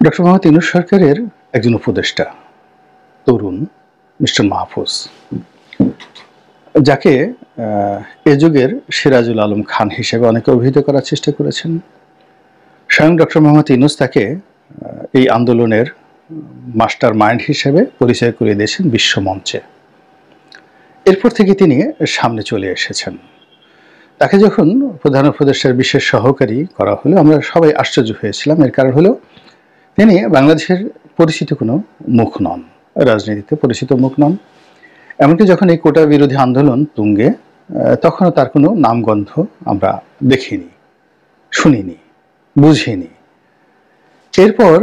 Doctor Mohammad Yunus সরকারের একজন উপদেষ্টা তরুণ মিস্টার মাহফুজ, যাকে এ যুগের সিরাজুল আলম খান হিসেবে অনেকে অভিহিত করার চেষ্টা করেছেন। স্বয়ং ডক্টর মোহাম্মদ ইউনূস তাকে এই আন্দোলনের মাস্টার মাইন্ড হিসেবে পরিচয় করিয়ে দিয়েছেন বিশ্বমঞ্চে। এরপর থেকে তিনি সামনে চলে এসেছেন। তাকে যখন প্রধান উপদেষ্টার বিশেষ সহকারী করা হলো, আমরা সবাই আশ্চর্য হয়েছিলাম। এর কারণ হলো তিনি বাংলাদেশের পরিচিত কোনো মুখ নন, রাজনীতিতে পরিচিত মুখ নন। এমনকি যখন এই কোটা বিরোধী আন্দোলন তুঙ্গে, তখনও তার কোনো নামগন্ধ আমরা দেখিনি, শুনিনি, বুঝিনি। এরপর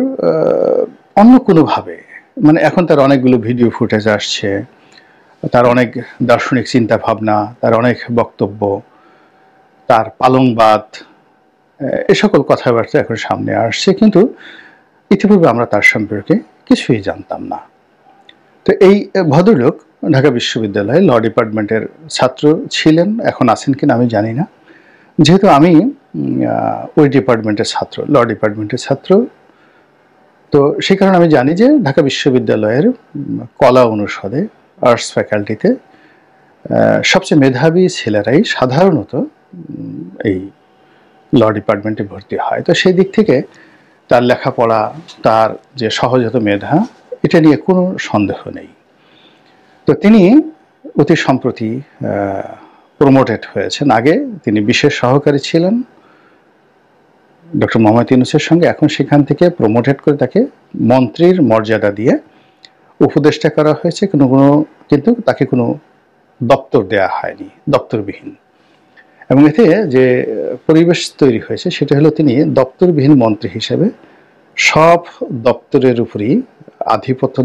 অন্য কোনোভাবে, মানে এখন তার অনেকগুলো ভিডিও ফুটেজ আসছে, তার অনেক দার্শনিক চিন্তা ভাবনা, তার অনেক বক্তব্য, তার পালংবাদ, এ সকল কথাবার্তা এখন সামনে আসছে, কিন্তু ইতিপূর্বে আমরা তার সম্পর্কে কিছুই জানতাম না। তো এই ভদ্রলোক ঢাকা বিশ্ববিদ্যালয়ে ল ডিপার্টমেন্টের ছাত্র ছিলেন, এখন আছেন কিনা আমি জানি না। যেহেতু আমি ওই ডিপার্টমেন্টের ছাত্র, ল ডিপার্টমেন্টের ছাত্র, তো সেই কারণে আমি জানি যে ঢাকা বিশ্ববিদ্যালয়ের কলা অনুষদে, আর্টস ফ্যাকাল্টিতে সবচেয়ে মেধাবী ছেলেরাই সাধারণত এই ল ডিপার্টমেন্টে ভর্তি হয়। তো সেই দিক থেকে তার লেখাপড়া, তার যে সহজাত মেধা, এটা নিয়ে কোনো সন্দেহ নেই। তো তিনি অতি সম্প্রতি প্রমোটেড হয়েছেন। আগে তিনি বিশেষ সহকারী ছিলেন ডক্টর মোহাম্মদ ইউনূসের সঙ্গে, এখন সেখান থেকে প্রমোটেড করে তাকে মন্ত্রীর মর্যাদা দিয়ে উপদেষ্টা করা হয়েছে। কিন্তু তাকে কোনো দপ্তর দেয়া হয়নি, দপ্তরবিহীন। এবং এতে যে পরিবেশ তৈরি হয়েছে সেটা হলো তিনি দপ্তরবিহীন মন্ত্রী হিসেবে সব দপ্তরের উপরই আধিপত্য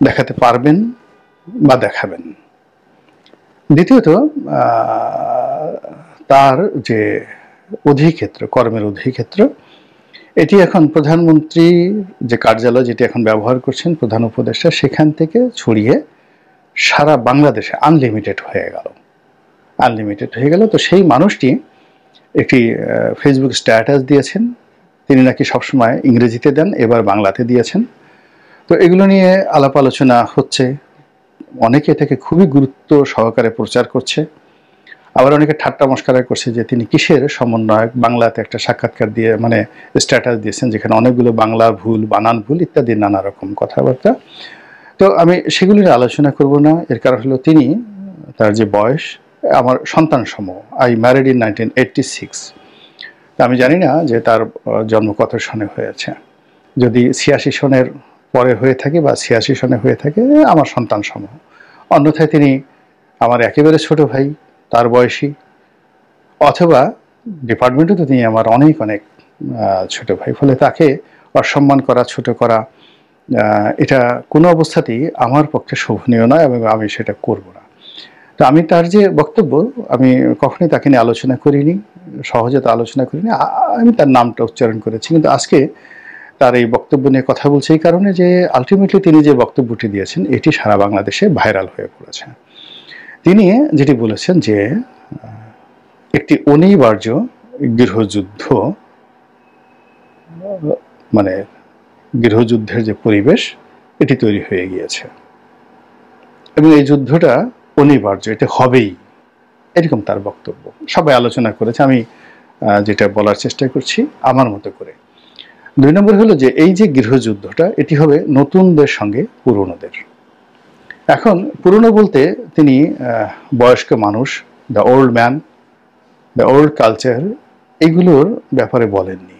দেখাতে পারবেন বা দেখাবেন। দ্বিতীয়ত, তার যে অধিক্ষেত্র, কর্মের অধিক্ষেত্র, এটি এখন প্রধানমন্ত্রী যে কার্যালয় যেটি এখন ব্যবহার করছেন প্রধান উপদেষ্টা, সেখান থেকে ছড়িয়ে সারা বাংলাদেশে আনলিমিটেড হয়ে গেল। তো সেই মানুষটি একটি ফেসবুক স্ট্যাটাস দিয়েছেন, তিনি নাকি সবসময় ইংরেজিতে দেন, এবার বাংলাতে দিয়েছেন। তো এগুলো নিয়ে আলাপ আলোচনা হচ্ছে, অনেকে এটাকে খুবই গুরুত্ব সহকারে প্রচার করছে, আবার অনেকে ঠাট্টা মস্করা করছে যে তিনি কিসের সমন্বয়ক, বাংলাতে একটা সাক্ষাৎকার দিয়ে মানে স্ট্যাটাস দিয়েছেন যেখানে অনেকগুলো বাংলা ভুল, বানান ভুল ইত্যাদি নানা রকম কথাবার্তা। তো আমি সেগুলি নিয়ে আলোচনা করব না। এর কারণ হলো তিনি, তার যে বয়স আমার সন্তান সম। I married in 1986। আমি জানি না যে তার জন্ম কত সনে হয়েছে। যদি 86 সনের পরে হয়ে থাকে বা 86 সনে হয়ে থাকে, আমার সন্তান সম। অন্যথায় তিনি আমার একেবারে ছোট ভাই, তার বয়সী, অথবা ডিপার্টমেন্টে তো তিনি আমার অনেক ছোট ভাই। ফলে তাকে অসম্মান করা, ছোট করা, এটা কোনো অবস্থাতেই আমার পক্ষে শোভনীয় নয় এবং আমি সেটা করব না। তো আমি তার যে বক্তব্য, আমি কখনোই তাকে নিয়ে আলোচনা করিনি, সহজে তো আলোচনা করিনি। আমি তার নামটা উচ্চারণ করেছি, কিন্তু আজকে তার এই বক্তব্য নিয়ে কথা বলছে এই কারণে যে আলটিমেটলি তিনি যে বক্তব্যটি দিয়েছেন এটি সারা বাংলাদেশে ভাইরাল হয়ে পড়েছে। তিনি যেটি বলেছেন যে একটি অনিবার্য গৃহযুদ্ধ, মানে গৃহযুদ্ধের যে পরিবেশ, এটি তৈরি হয়ে গিয়েছে এবং এই যুদ্ধটা অনিবার্য, এটা হবেই, এরকম তার বক্তব্য। সবাই আলোচনা করেছে, আমি যেটা বলার চেষ্টা করছি আমার মতো করে। 2 নম্বর হলো যে এই যে গৃহযুদ্ধটা, এটি হবে নতুনদের সঙ্গে পুরনোদের। এখন পুরনো বলতে তিনি বয়স্ক মানুষ, the old man, the old culture, এগুলোর ব্যাপারে বলেননি।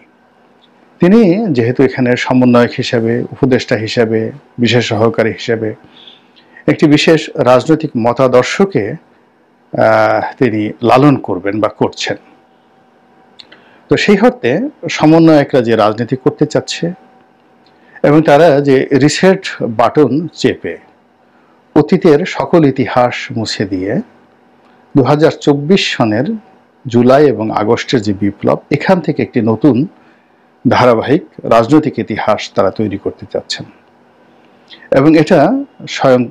তিনি যেহেতু এখানে সমন্বয়ক হিসেবে, উপদেষ্টা হিসেবে, বিশেষ সহকারী হিসেবে একটি বিশেষ রাজনৈতিক মতাদর্শকে তিনি লালন করবেন বা করছেন। তো সেই অর্থে সমন্বয়করা যে রাজনীতি করতে চাচ্ছে এবং তারা যে রিসেট বাটন চেপে অতীতের সকল ইতিহাস মুছে দিয়ে 2024 সনের জুলাই এবং আগস্টের যে বিপ্লব, এখান থেকে একটি নতুন ধারাবাহিক রাজনৈতিক ইতিহাস তারা তৈরি করতে চাচ্ছেন। এবং এটা স্বয়ং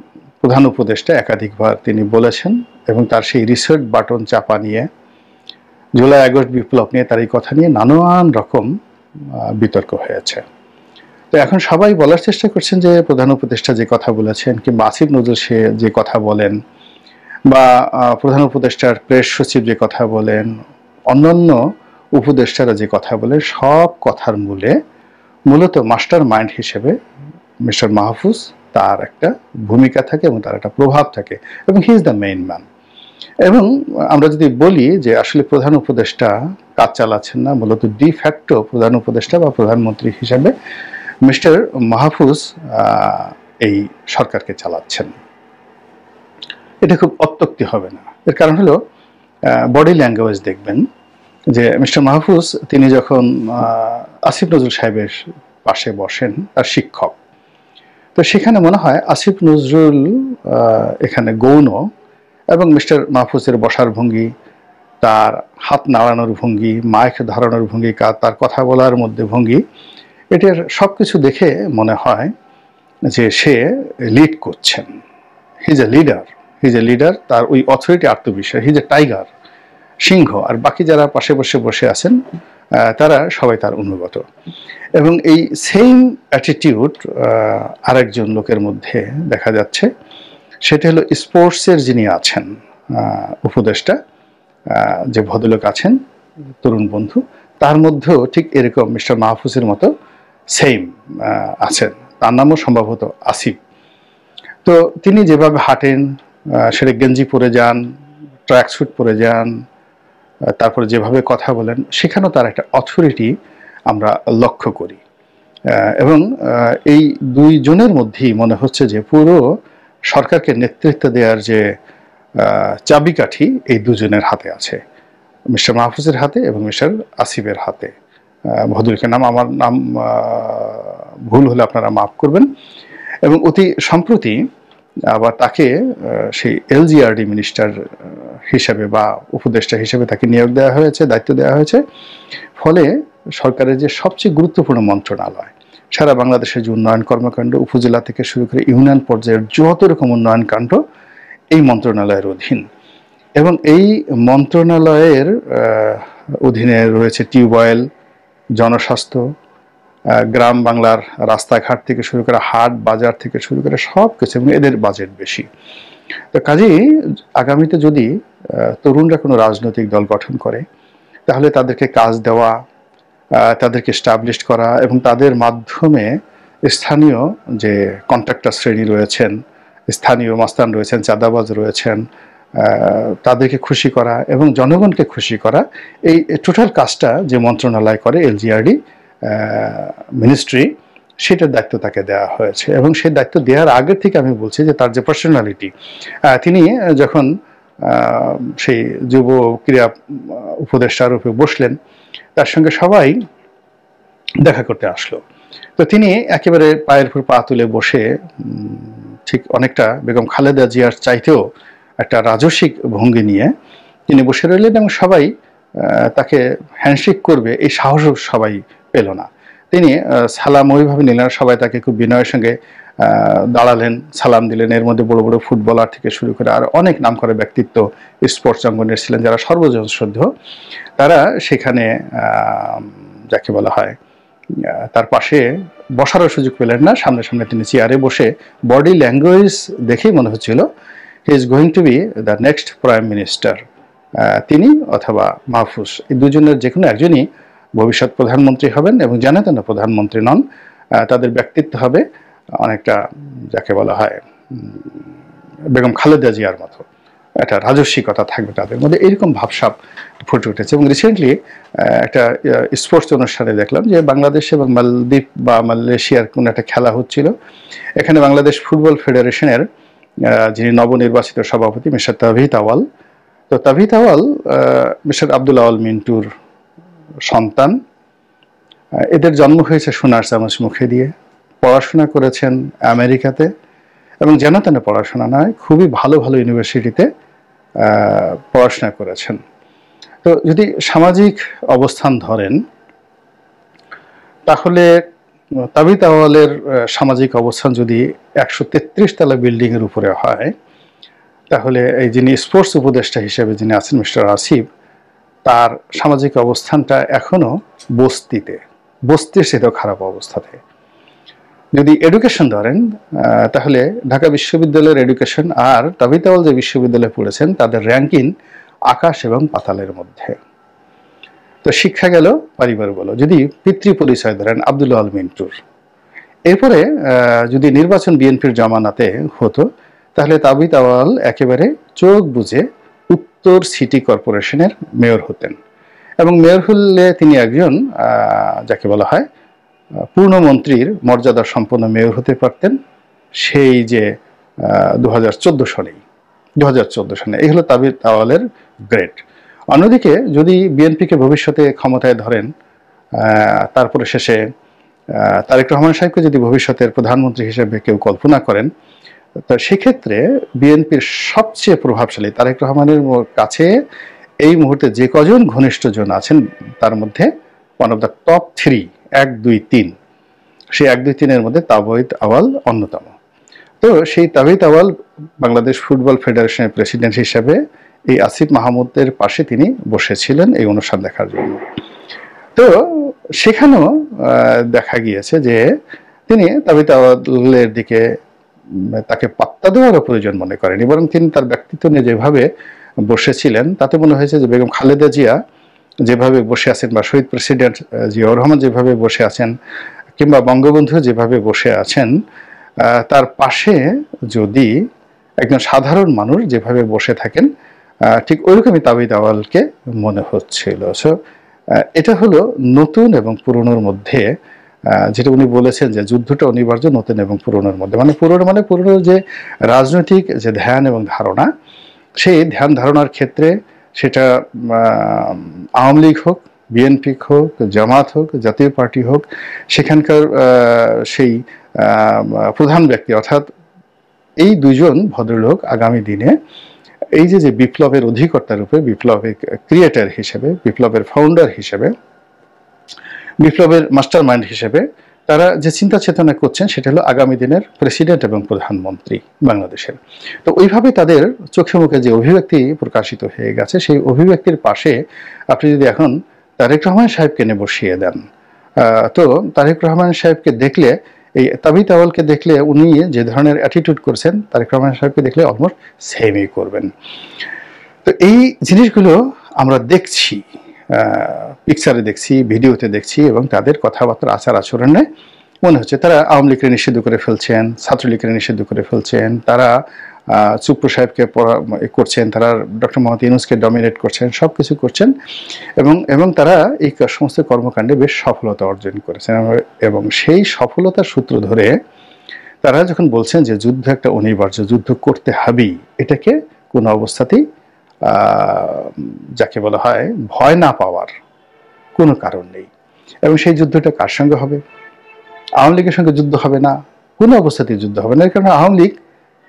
প্রধান উপদেষ্টা একাধিকবার তিনি বলেছেন এবং তার সেই রিসেট বাটন চাপা নিয়ে, জুলাই আগস্ট বিপ্লব নিয়ে তার এই কথা নিয়ে নানান রকম বিতর্ক হয়েছে। তো এখন সবাই বলার চেষ্টা করছেন যে প্রধান উপদেষ্টা যে কথা বলেছেন কিংবা আসিফ নজরুল সে যে কথা বলেন বা প্রধান উপদেষ্টার প্রেস সচিব যে কথা বলেন, অন্যান্য উপদেষ্টারা যে কথা বলে, সব কথার মূলত মাস্টার মাইন্ড হিসেবে মিস্টার মাহফুজ, তার একটা ভূমিকা থাকে এবং তার একটা প্রভাব থাকে এবং he is the main man. এবং আমরা যদি বলি যে আসলে প্রধান উপদেষ্টা কাজ চালাচ্ছেন না, মূলত ডি ফ্যাক্টো প্রধান উপদেষ্টা বা প্রধানমন্ত্রী হিসাবে মিস্টার মাহফুজ এই সরকারকে চালাচ্ছেন। এটা খুব অত্যুক্তি হবে না। এর কারণ হলো বডি ল্যাঙ্গুয়েজ দেখবেন যে মিস্টার মাহফুজ তিনি যখন আসিফ নজরুল সাহেবের পাশে বসেন, তার শিক্ষক, তো সেখানে মনে হয় আসিফ নজরুল এখানে গৌণ এবং মিস্টার মাহফুজের বসার ভঙ্গি, তার হাত নাড়ানোর ভঙ্গি, মাইক ধরানোর ভঙ্গি, তার কথা বলার মধ্যে ভঙ্গি, এটার সব কিছু দেখে মনে হয় যে সে লিড করছেন। হি ইজ এ লিডার, তার ওই অথরিটি, আত্মবিশ্বাস, হি ইজ এ টাইগার, সিংহ, আর বাকি যারা পাশে বসে আছেন তারা সবাই তার অনুগত। এবং এই সেম অ্যাটিটিউড আরেকজন লোকের মধ্যে দেখা যাচ্ছে, সেটা হলো স্পোর্টসের যিনি আছেন উপদেষ্টা, যে ভদ্রলোক আছেন, তরুণ বন্ধু, তার মধ্যেও ঠিক এরকম মিস্টার মাহফুজের মতো সেম আছেন। তার নামও সম্ভবত আসিফ। তো তিনি যেভাবে হাঁটেন, সেটা গেঞ্জি পরে যান, ট্র্যাক স্যুট পরে যান, তারপরে যেভাবে কথা বলেন, সেখানেও তার একটা অথরিটি আমরা লক্ষ্য করি। এবং এই দুইজনের মধ্যেই মনে হচ্ছে যে পুরো সরকারকে নেতৃত্ব দেওয়ার যে চাবিকাঠি এই দুজনের হাতে আছে, মিস্টার মাহফুজের হাতে এবং মিস্টার আসিফের হাতে। ভদ্রলোকের নাম, আমার নাম ভুল হলে আপনারা মাফ করবেন। এবং অতি সম্প্রতি আবার তাকে সেই এলজিআরডি মিনিস্টার হিসেবে বা উপদেষ্টা হিসেবে তাকে নিয়োগ দেওয়া হয়েছে, দায়িত্ব দেওয়া হয়েছে। ফলে সরকারের যে সবচেয়ে গুরুত্বপূর্ণ মন্ত্রণালয়, সারা বাংলাদেশের যে উন্নয়ন কর্মকাণ্ড, উপজেলা থেকে শুরু করে ইউনিয়ন পর্যায়ের যত রকম উন্নয়ন কাণ্ড এই মন্ত্রণালয়ের অধীন। এবং এই মন্ত্রণালয়ের অধীনে রয়েছে টিউবওয়েল, জনস্বাস্থ্য, গ্রাম বাংলার রাস্তাঘাট থেকে শুরু করে হাট বাজার থেকে শুরু করে সব কিছু, এবং এদের বাজেট বেশি। তো কাজেই আগামীতে যদি তরুণরা কোনো রাজনৈতিক দল গঠন করে, তাহলে তাদেরকে কাজ দেওয়া, তাদেরকে এস্টাবলিশ করা এবং তাদের মাধ্যমে স্থানীয় যে কন্ট্রাক্টর শ্রেণী রয়েছেন, স্থানীয় মাস্তান রয়েছেন, চাঁদাবাজ রয়েছেন, তাদেরকে খুশি করা এবং জনগণকে খুশি করা, এই টোটাল কাজটা যে মন্ত্রণালয় করে, এলজিআরডি মিনিস্ট্রি, সেটার দায়িত্ব তাকে দেওয়া হয়েছে। এবং সেই দায়িত্ব দেওয়ার আগের থেকে আমি বলছি যে তার যে পার্সোনালিটি, তিনি যখন সেই যুব ক্রীড়া উপদেষ্টার রূপে বসলেন, তার সঙ্গে সবাই দেখা করতে আসলো। তো তিনি একেবারে পায়ের উপর পা তুলে বসে, ঠিক অনেকটা বেগম খালেদা জিয়ার চাইতেও একটা রাজস্বিক ভঙ্গি নিয়ে তিনি বসে রইলেন এবং সবাই তাকে হ্যান্ডশেক করবে এই সাহসও সবাই পেল না। তিনি সালাম ওইভাবে নিলেন, সবাই তাকে খুব বিনয়ের সঙ্গে দাঁড়ালেন, সালাম দিলেন। এর মধ্যে বড় বড় ফুটবলার থেকে শুরু করে আর অনেক নামকরা ব্যক্তিত্ব স্পোর্টস অঙ্গনের ছিলেন, যারা সর্বজনশ্রদ্ধেয়, তারা সেখানে যাকে বলা হয় তার পাশে বসারও সুযোগ পেলেন না। সামনে সামনে তিনি চেয়ারে বসে, বডি ল্যাঙ্গুয়েজ দেখেই মনে হচ্ছিল he is going to B the next prime minister. তিনি অথবা মাহফুজ, এই দুজনের যে কোনো একজনই ভবিষ্যৎ প্রধানমন্ত্রী হবেন এবং জানেন না প্রধানমন্ত্রী নন। তাদের ব্যক্তিত্ব হবে অনেকটা যাকে বলা হয় বেগম খালেদা জিয়ার মতো, একটা রাজস্বিকতা থাকবে তাদের মধ্যে, এরকম ভাবসাব ফুটে উঠেছে। এবং রিসেন্টলি একটা স্পোর্টস অনুষ্ঠানে দেখলাম যে বাংলাদেশ এবং মালদ্বীপ বা মালয়েশিয়ার কোনো একটা খেলা হচ্ছিল। এখানে বাংলাদেশ ফুটবল ফেডারেশনের যিনি নবনির্বাচিত সভাপতি মিস্টার তাবিথ আওয়াল, তো তাবিথ আওয়াল মিস্টার আব্দুল আওয়াল মিন্টুর সন্তান। এদের জন্ম হয়েছে সোনার চামচ মুখে দিয়ে, পড়াশোনা করেছেন আমেরিকাতে এবং যেন তেন পড়াশোনা নয়, খুবই ভালো ভালো ইউনিভার্সিটিতে পড়াশোনা করেছেন। তো যদি সামাজিক অবস্থান ধরেন, তাহলে তাবিথ আওয়ালের সামাজিক অবস্থান যদি 133 তলা বিল্ডিংয়ের উপরে হয়, তাহলে এই যিনি স্পোর্টস উপদেষ্টা হিসেবে যিনি আছেন মিস্টার আসিফ, তার সামাজিক অবস্থানটা এখনো বস্তিতে, বস্তির চেয়েও খারাপ অবস্থাতে। যদি এডুকেশন ধরেন তাহলে ঢাকা বিশ্ববিদ্যালয়ের এডুকেশন আর তাবিথ আউয়াল যে বিশ্ববিদ্যালয়ে পড়েছেন তাদের র্যাঙ্কিং আকাশ এবং পাতালের মধ্যে। তো শিক্ষা গেল, পরিবার বলো, যদি পিতৃ পরিচয় ধরেন আব্দুল আল মিন্টুর, এরপরে যদি নির্বাচন বিএনপির জামানাতে হতো তাহলে তাবিথ আউয়াল একেবারে চোখ বুঝে উত্তর সিটি কর্পোরেশনের মেয়র হতেন, এবং মেয়র হলে তিনি একজন যাকে বলা হয় পূর্ণমন্ত্রীর মর্যাদা সম্পন্ন মেয়র হতে পারতেন, সেই যে 2014 সনে। এই হলো তাবিথ আউয়ালের গ্রেড। অন্যদিকে যদি বিএনপিকে ভবিষ্যতে ক্ষমতায় ধরেন, তারপরে শেষে তারেক রহমান সাহেবকে যদি ভবিষ্যতের প্রধানমন্ত্রী হিসেবে কেউ কল্পনা করেন, তো সেক্ষেত্রে বিএনপির সবচেয়ে প্রভাবশালী তারেক রহমানের কাছে এই মুহূর্তে যে কজন ঘনিষ্ঠজন আছেন তার মধ্যে ওয়ান অফ দ্য টপ 3, 1, 2, 3, সেই 1, 2, 3-এর মধ্যে তাবিথ আউয়াল অন্যতম। তো সেই তাবিথ আউয়াল বাংলাদেশ ফুটবল ফেডারেশনের প্রেসিডেন্ট হিসেবে এই আসিফ মাহমুদের পাশে তিনি বসেছিলেন এই অনুষ্ঠান দেখার জন্য। তো সেখানেও দেখা গিয়েছে যে তিনি তাবিথ আউয়ালের দিকে তাকে পাত্তা দেওয়ারও প্রয়োজন মনে করেনি, বরং তিনি তার ব্যক্তিত্ব নিয়ে যেভাবে বসেছিলেন তাতে মনে হয়েছে যে বেগম খালেদা জিয়া যেভাবে বসে আছেন, বা শহীদ প্রেসিডেন্ট জিয়াউর রহমান যেভাবে বসে আছেন, কিংবা বঙ্গবন্ধু যেভাবে বসে আছেন, তার পাশে যদি একজন সাধারণ মানুষ যেভাবে বসে থাকেন ঠিক ওইরকমই তাবিথ আউয়ালকে মনে হচ্ছিল। সো এটা হলো নতুন এবং পুরনোর মধ্যে, যেটা উনি বলেছেন যে যুদ্ধটা অনিবার্য নতুন এবং পুরনোর মধ্যে। মানে পুরনো যে রাজনৈতিক যে ধ্যান এবং ধারণা, সেই ধ্যান ধারণার ক্ষেত্রে সেটা আওয়ামী লীগ হোক, বিএনপি হোক, জামাত হোক, জাতীয় পার্টি হোক, সেখানকার সেই প্রধান ব্যক্তি অর্থাৎ এই দুজন ভদ্রলোক আগামী দিনে এই যে বিপ্লবের অধিকর্তা রূপে, বিপ্লবের ক্রিয়েটার হিসেবে, বিপ্লবের ফাউন্ডার হিসেবে, বিপ্লবের মাস্টার মাইন্ড হিসেবে তারা যে চিন্তা চেতনা করছেন সেটা হলো আগামী দিনের প্রেসিডেন্ট এবং প্রধানমন্ত্রী বাংলাদেশের। তো ওইভাবে তাদের চোখে মুখে যে অভিব্যক্তি প্রকাশিত হয়ে গেছে, সেই অভিব্যক্তির পাশে আপনি যদি এখন তারেক রহমান সাহেবকে এনে বসিয়ে দেন, তো তারেক রহমান সাহেবকে দেখলে, এই তাবিথ আউয়ালকে দেখলে উনি যে ধরনের অ্যাটিটিউড করছেন তারেক রহমান সাহেবকে দেখলে অলমোস্ট সেমই করবেন। তো এই জিনিসগুলো আমরা দেখছি, পিকচারে দেখছি, ভিডিওতে দেখছি, এবং তাদের কথাবার্তা আচার আচরণে মনে হচ্ছে তারা আওয়ামী লীগকে নিষিদ্ধ করে ফেলছেন, ছাত্রলীগকে নিষিদ্ধ করে ফেলছেন, তারা চুপ্পু সাহেবকে করছেন, তারা ডক্টর মোহাম্মদ ইউনূসকে ডমিনেট করছেন, সব কিছু করছেন, এবং তারা এই সমস্ত কর্মকাণ্ডে বেশ সফলতা অর্জন করেছেন। এবং সেই সফলতার সূত্র ধরে তারা যখন বলছেন যে যুদ্ধ একটা অনিবার্য, যুদ্ধ করতে হবেই, এটাকে কোনো অবস্থাতেই যাকে বলা হয় ভয় না পাওয়ার কোনো কারণ নেই। এবং সেই যুদ্ধটা কার সঙ্গে হবে? আওয়ামী লীগের সঙ্গে যুদ্ধ হবে না, কোনো অবস্থাতেই যুদ্ধ হবে না। এর কারণে Awami League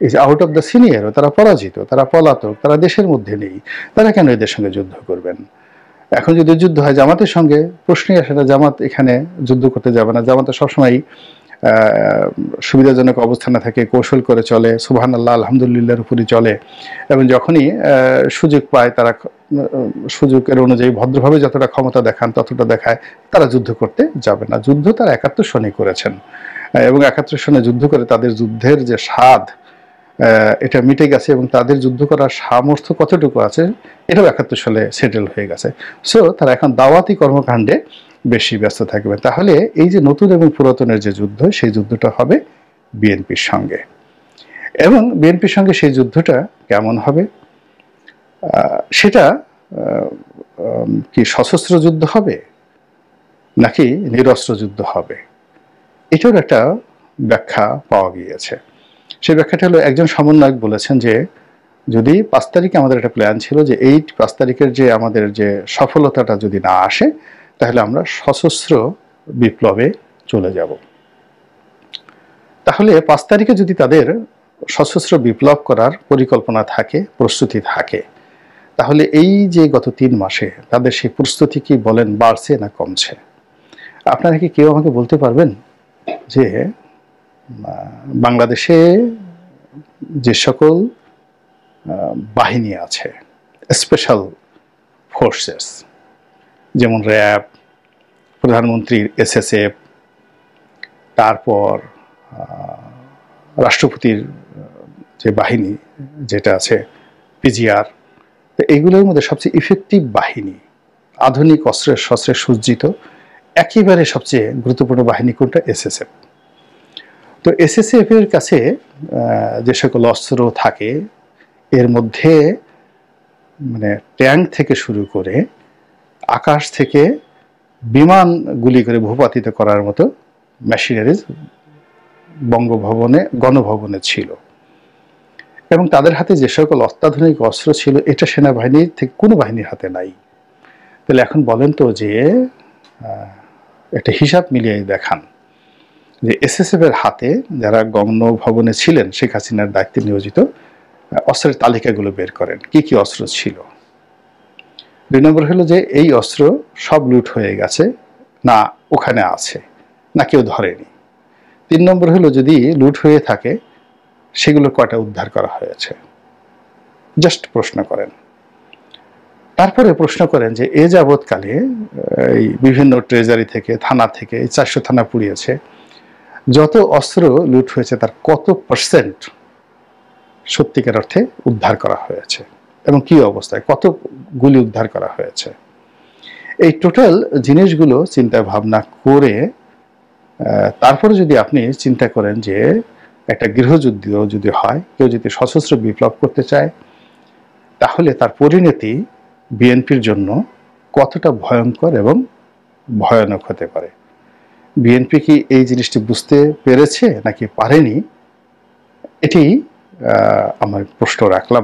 is out of the senior, তারা পরাজিত, তারা পলাতক, তারা দেশের মধ্যে নেই, তারা কেন এদের সঙ্গে যুদ্ধ করবেন? এখন যদি যুদ্ধ হয় জামাতের সঙ্গে, প্রশ্নই আসে না, জামাত এখানে যুদ্ধ করতে যাবে না। জামাতে সবসময় সুবিধাজনক অবস্থানে থাকে, কৌশল করে চলে, সুবহানাল্লাহ আলহামদুলিল্লাহর উপরই চলে, এবং যখনই সুযোগ পায় তারা সুযোগের অনুযায়ী ভদ্রভাবে যতটা ক্ষমতা দেখান ততটা দেখায়, তারা যুদ্ধ করতে যাবে না। যুদ্ধ তারা 71 সনে করেছেন, এবং 71 সনে যুদ্ধ করে তাদের যুদ্ধের যে স্বাদ এটা মিটে গেছে, এবং তাদের যুদ্ধ করার সামর্থ্য কতটুকু আছে এটাও 71 সালে সেটেল হয়ে গেছে। সো তারা এখন দাওয়াতি কর্মকাণ্ডে বেশি ব্যস্ত থাকবে। তাহলে এই যে নতুন এবং পুরাতনের যে যুদ্ধ, সেই যুদ্ধটা হবে বিএনপির সঙ্গে, এবং বিএনপির সঙ্গে সেই যুদ্ধটা কেমন হবে? সেটা কি সশস্ত্র যুদ্ধ হবে নাকি নিরস্ত্র যুদ্ধ হবে? এটার একটা ব্যাখ্যা পাওয়া গিয়েছে। সেই ব্যাখ্যাটা হলো, একজন সমন্বয়ক বলেছেন যে যদি 5 তারিখে আমাদের একটা প্ল্যান ছিল যে এই 5 তারিখের যে আমাদের যে সফলতাটা যদি না আসে তাহলে আমরা সশস্ত্র বিপ্লবে চলে যাব। তাহলে 5 তারিখে যদি তাদের সশস্ত্র বিপ্লব করার পরিকল্পনা থাকে, প্রস্তুতি থাকে, তাহলে এই যে গত 3 মাসে তাদের সেই প্রস্তুতি কি বলেন বাড়ছে না কমছে? আপনারা কি কেউ আমাকে বলতে পারবেন যে বাংলাদেশে যে সকল বাহিনী আছে, স্পেশাল ফোর্সেস, যেমন র্যাব, প্রধানমন্ত্রীর এসএসএফ, তারপর রাষ্ট্রপতির যে বাহিনী যেটা আছে পিজিআর, তো এইগুলোর মধ্যে সবচেয়ে ইফেক্টিভ বাহিনী, আধুনিক অস্ত্রের শস্ত্রে সজ্জিত একেবারে সবচেয়ে গুরুত্বপূর্ণ বাহিনী কোনটা? এসএসএফ। তো এসএসএফ এর কাছে যে সকল অস্ত্র থাকে এর মধ্যে মানে ট্যাঙ্ক থেকে শুরু করে আকাশ থেকে বিমান গুলি করে ভূপাতিত করার মতো মেশিনারিজ বঙ্গভবনে, গণভবনে ছিল। এবং তাদের হাতে যে সকল অত্যাধুনিক অস্ত্র ছিল এটা সেনাবাহিনীর থেকে কোনো বাহিনীর হাতে নাই। তাহলে এখন বলেন তো যে একটা হিসাব মিলিয়ে দেখান যে এসএসএফ এর হাতে যারা গণভবনে ছিলেন শেখ হাসিনার দায়িত্বে নিয়োজিত, অস্ত্রের তালিকাগুলো বের করেন কি কি অস্ত্র ছিল। 2 নম্বর হলো যে এই অস্ত্র সব লুট হয়ে গেছে না ওখানে আছে না কেউ ধরেনি। 3 নম্বর হলো যদি লুট হয়ে থাকে সেগুলো কয়টা উদ্ধার করা হয়েছে, জাস্ট প্রশ্ন করেন। তারপরে প্রশ্ন করেন যে এ যাবৎকালে এই বিভিন্ন ট্রেজারি থেকে, থানা থেকে, 400 থানা পুড়িয়েছে, যত অস্ত্র লুট হয়েছে তার কত পার্সেন্ট সত্যিকার অর্থে উদ্ধার করা হয়েছে এবং কি অবস্থায়, কত গুলি উদ্ধার করা হয়েছে। এই টোটাল জিনিসগুলো চিন্তা ভাবনা করে তারপরে যদি আপনি চিন্তা করেন যে একটা গৃহযুদ্ধ যদি হয়, কেউ যদি সশস্ত্র বিপ্লব করতে চায়, তাহলে তার পরিণতি বিএনপির জন্য কতটা ভয়ঙ্কর এবং ভয়ানক হতে পারে। বিএনপি কি এই জিনিসটি বুঝতে পেরেছে নাকি পারেনি, এটি আমার প্রশ্ন রাখলাম।